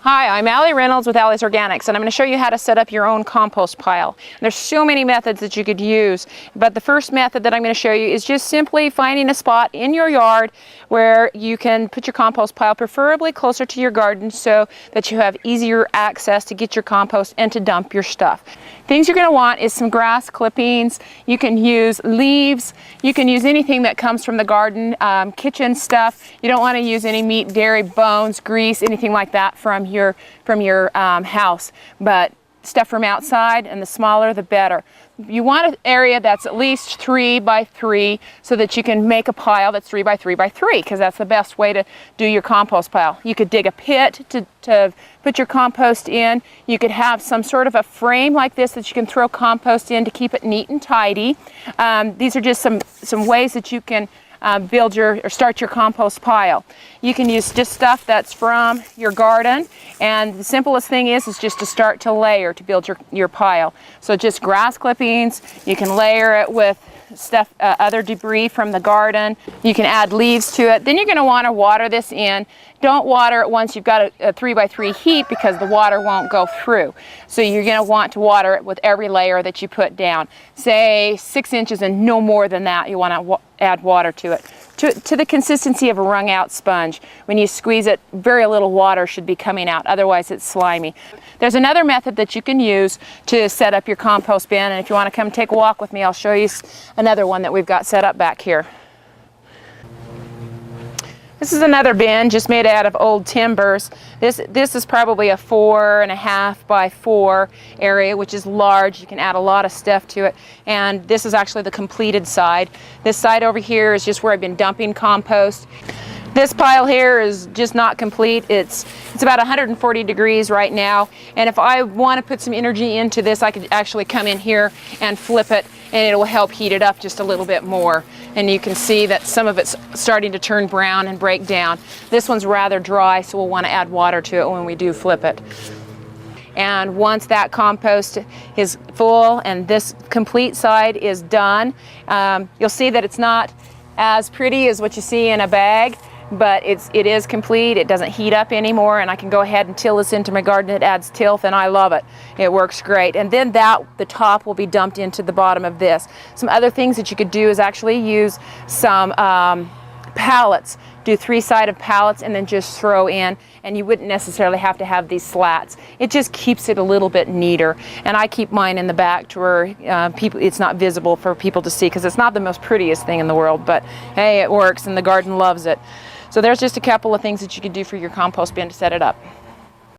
Hi, I'm Allie Reynolds with Allie's Organics, and I'm going to show you how to set up your own compost pile. There's so many methods that you could use, but the first method that I'm going to show you is just simply finding a spot in your yard where you can put your compost pile, preferably closer to your garden so that you have easier access to get your compost and to dump your stuff. Things you're going to want is some grass clippings. You can use leaves. You can use anything that comes from the garden, kitchen stuff. You don't want to use any meat, dairy, bones, grease, anything like that from your house, but stuff from outside, and the smaller the better. You want an area that's at least 3 by 3 so that you can make a pile that's 3 by 3 by 3, because that's the best way to do your compost pile. You could dig a pit to put your compost in. You could have some sort of a frame like this that you can throw compost in to keep it neat and tidy. These are just some ways that you can build or start your compost pile. You can use just stuff that's from your garden, and the simplest thing is just to start to layer to build your pile. So just grass clippings. You can layer it with stuff, other debris from the garden. You can add leaves to it. Then you're going to want to water this in. Don't water it once you've got a 3 by 3 heap, because the water won't go through. So you're going to want to water it with every layer that you put down. Say 6 inches and no more than that. You want to add water to it. To the consistency of a wrung out sponge. When you squeeze it, very little water should be coming out, otherwise it's slimy. There's another method that you can use to set up your compost bin, and if you want to come take a walk with me, I'll show you another one that we've got set up back here. This is another bin just made out of old timbers. This is probably a 4.5 by 4 area, which is large. You can add a lot of stuff to it. And this is actually the completed side. This side over here is just where I've been dumping compost. This pile here is just not complete. It's about 140 degrees right now, and if I want to put some energy into this, I could actually come in here and flip it, and it will help heat it up just a little bit more. And you can see that some of it's starting to turn brown and break down. This one's rather dry, so we'll want to add water to it when we do flip it. And once that compost is full and this complete side is done, you'll see that it's not as pretty as what you see in a bag, but it is complete. It doesn't heat up anymore, and I can go ahead and till this into my garden. It adds tilth, and I love it. It works great. And then the top will be dumped into the bottom of this. Some other things that you could do is actually use some pallets. Do 3-sided pallets and then just throw in, and you wouldn't necessarily have to have these slats. It just keeps it a little bit neater. And I keep mine in the back to where it's not visible for people to see, because it's not the most prettiest thing in the world, but hey, it works and the garden loves it. So there's just a couple of things that you could do for your compost bin to set it up.